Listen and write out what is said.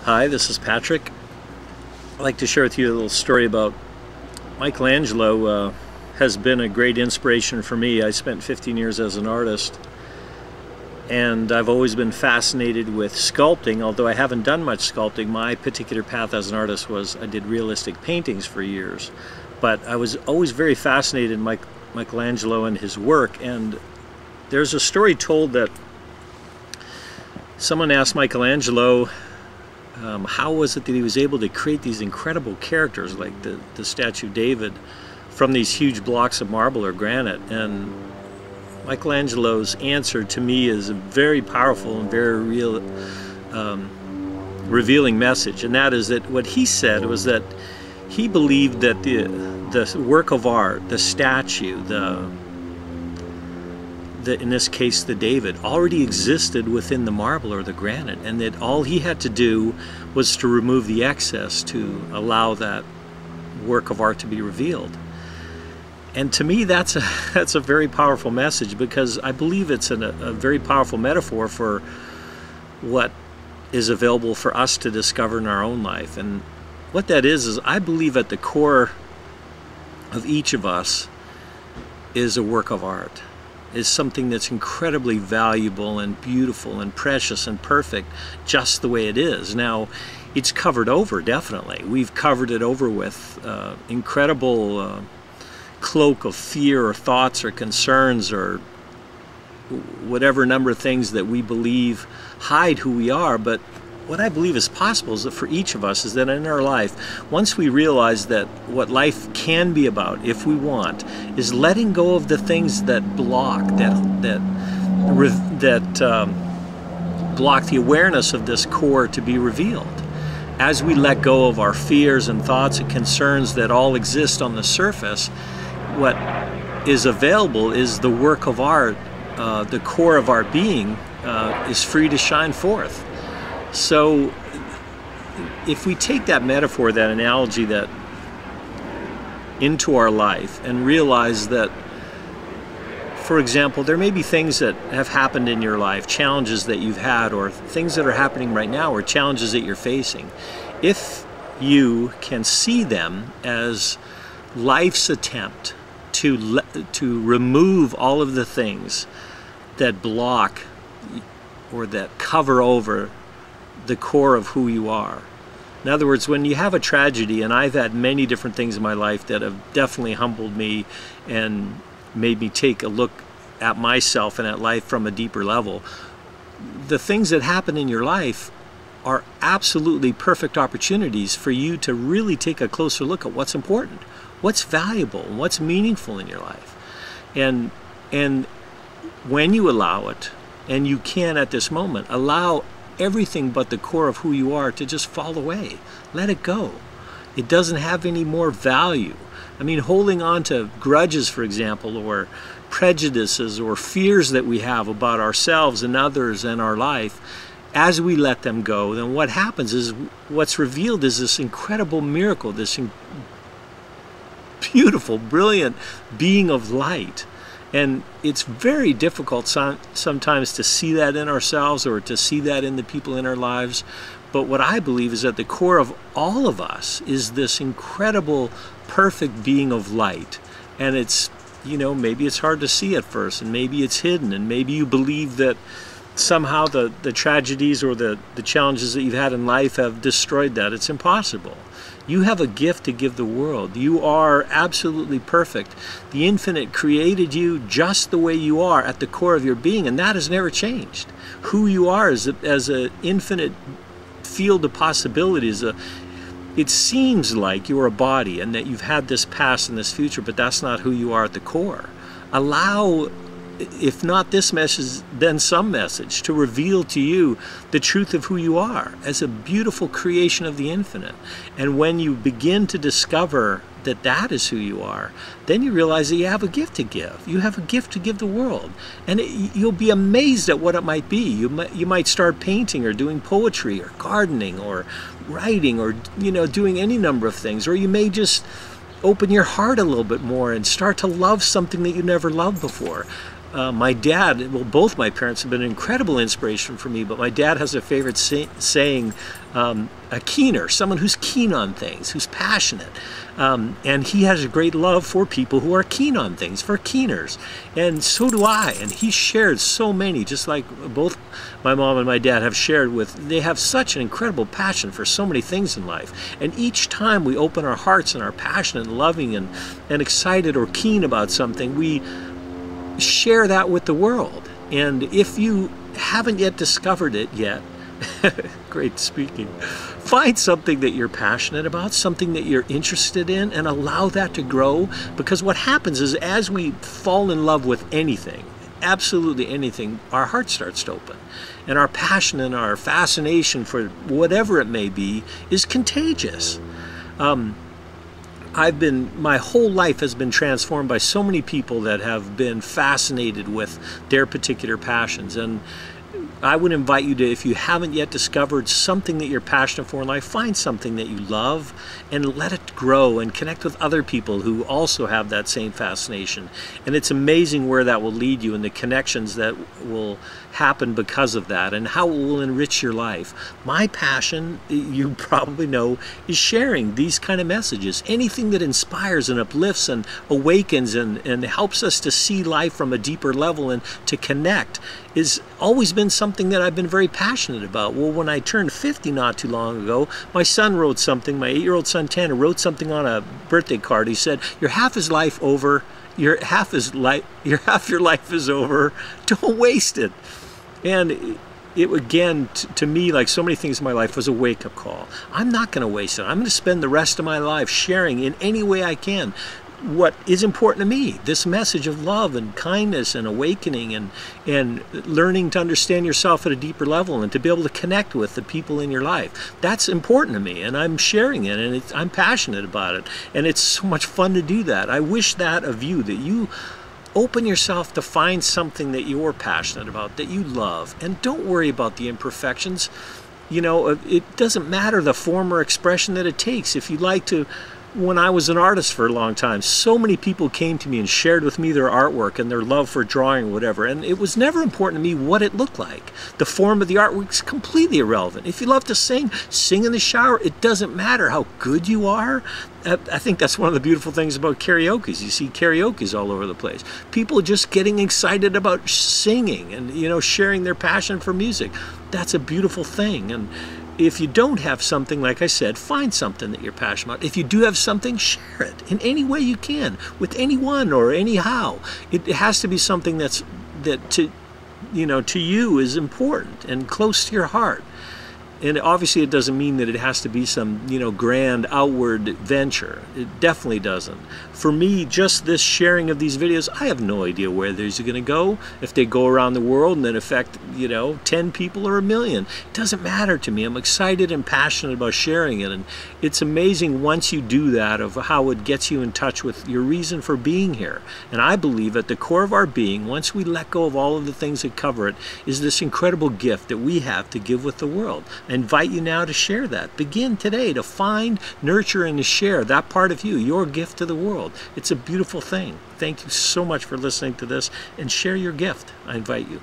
Hi, this is Patrick. I'd like to share with you a little story about Michelangelo. Has been a great inspiration for me. I spent 15 years as an artist, and I've always been fascinated with sculpting. Although I haven't done much sculpting, my particular path as an artist was I did realistic paintings for years. But I was always very fascinated in Michelangelo and his work, and there's a story told that someone asked Michelangelo how was it that he was able to create these incredible characters like the statue of David from these huge blocks of marble or granite. And Michelangelo's answer to me is a very powerful and very real, revealing message, and that is that what he said was that he believed that the work of art, the statue, in this case the David, already existed within the marble or the granite, and that all he had to do was to remove the excess to allow that work of art to be revealed. And to me that's a very powerful message, because I believe it's a very powerful metaphor for what is available for us to discover in our own life. And what that is I believe at the core of each of us is a work of art, is something that's incredibly valuable and beautiful and precious and perfect just the way it is. Now, it's covered over, definitely. We've covered it over with incredible cloak of fear or thoughts or concerns or whatever number of things that we believe hide who we are. But what I believe is possible is that for each of us is that in our life, once we realize that what life can be about, if we want, is letting go of the things that block, that block the awareness of this core to be revealed. As we let go of our fears and thoughts and concerns that all exist on the surface, what is available is the work of art, the core of our being is free to shine forth. So if we take that metaphor, that analogy, that into our life and realize that, for example, there may be things that have happened in your life, challenges that you've had, or things that are happening right now, or challenges that you're facing. If you can see them as life's attempt to remove all of the things that block or that cover over the core of who you are. In other words, when you have a tragedy, and I've had many different things in my life that have definitely humbled me and made me take a look at myself and at life from a deeper level, the things that happen in your life are absolutely perfect opportunities for you to really take a closer look at what's important, what's valuable, and what's meaningful in your life. And when you allow it, and you can at this moment, allow everything but the core of who you are to just fall away. Let it go. It doesn't have any more value. I mean, holding on to grudges, for example, or prejudices or fears that we have about ourselves and others and our life, as we let them go, then what happens is what's revealed is this incredible miracle, this beautiful, brilliant being of light. And it's very difficult sometimes to see that in ourselves or to see that in the people in our lives. But what I believe is at the core of all of us is this incredible, perfect being of light. And it's, you know, maybe it's hard to see at first, and maybe it's hidden, and maybe you believe that somehow the tragedies or the challenges that you've had in life have destroyed that. It's impossible. You have a gift to give the world. You are absolutely perfect. The Infinite created you just the way you are at the core of your being, and that has never changed. Who you are as an infinite field of possibilities. It seems like you're a body and that you've had this past and this future, but that's not who you are at the core. Allow, if not this message, then some message to reveal to you the truth of who you are as a beautiful creation of the Infinite. And when you begin to discover that that is who you are, then you realize that you have a gift to give. You have a gift to give the world. And you'll be amazed at what it might be. You might start painting or doing poetry or gardening or writing or, you know, doing any number of things. Or you may just open your heart a little bit more and start to love something that you never loved before. My dad, well, both my parents have been an incredible inspiration for me, but my dad has a favorite saying a keener, someone who's keen on things, who's passionate. And he has a great love for people who are keen on things, for keeners. And so do I. And he shared so many, just like both my mom and my dad have shared with, they have such an incredible passion for so many things in life. And each time we open our hearts and are passionate and loving and excited or keen about something, we share that with the world. And if you haven't yet discovered it yet, great speaking, find something that you're passionate about, something that you're interested in, and allow that to grow. Because what happens is, as we fall in love with anything, absolutely anything, our heart starts to open. And our passion and our fascination for whatever it may be is contagious. My whole life has been transformed by so many people that have been fascinated with their particular passions. And I would invite you to, if you haven't yet discovered something that you're passionate for in life, find something that you love and let it grow and connect with other people who also have that same fascination. And it's amazing where that will lead you and the connections that will happen because of that and how it will enrich your life. My passion, you probably know, is sharing these kind of messages. Anything that inspires and uplifts and awakens and helps us to see life from a deeper level and to connect is always been something that I've been very passionate about. Well, when I turned 50 not too long ago, my son wrote something, my 8-year-old son Tanner wrote something on a birthday card. He said, "Your half is life over, your half your life is over, don't waste it." And it again, to me, like so many things in my life, was a wake-up call. I'm not going to waste it. I'm going to spend the rest of my life sharing in any way I can what is important to me, this message of love and kindness and awakening and learning to understand yourself at a deeper level and to be able to connect with the people in your life. That's important to me, and I'm sharing it, and I'm passionate about it, and it's so much fun to do that. I wish that of you, that you open yourself to find something that you're passionate about, that you love, and don't worry about the imperfections. You know, it doesn't matter the form or expression that it takes. If you like to, when I was an artist for a long time, so many people came to me and shared with me their artwork and their love for drawing or whatever, and it was never important to me what it looked like. The form of the artwork is completely irrelevant. If you love to sing, sing in the shower. It doesn't matter how good you are. I think that's one of the beautiful things about karaoke. You see karaoke's all over the place. People just getting excited about singing and, you know, sharing their passion for music. That's a beautiful thing. And if you don't have something, like I said, find something that you're passionate about. If you do have something, share it in any way you can, with anyone or anyhow. It has to be something that to you is important and close to your heart. And obviously it doesn't mean that it has to be some, you know, grand outward venture. It definitely doesn't. For me, just this sharing of these videos, I have no idea where these are going to go. If they go around the world and then affect, you know, 10 people or 1 million, it doesn't matter to me. I'm excited and passionate about sharing it. And it's amazing once you do that of how it gets you in touch with your reason for being here. And I believe at the core of our being, once we let go of all of the things that cover it, is this incredible gift that we have to give with the world. I invite you now to share that. Begin today to find, nurture, and to share that part of you, your gift to the world. It's a beautiful thing. Thank you so much for listening to this, and share your gift. I invite you.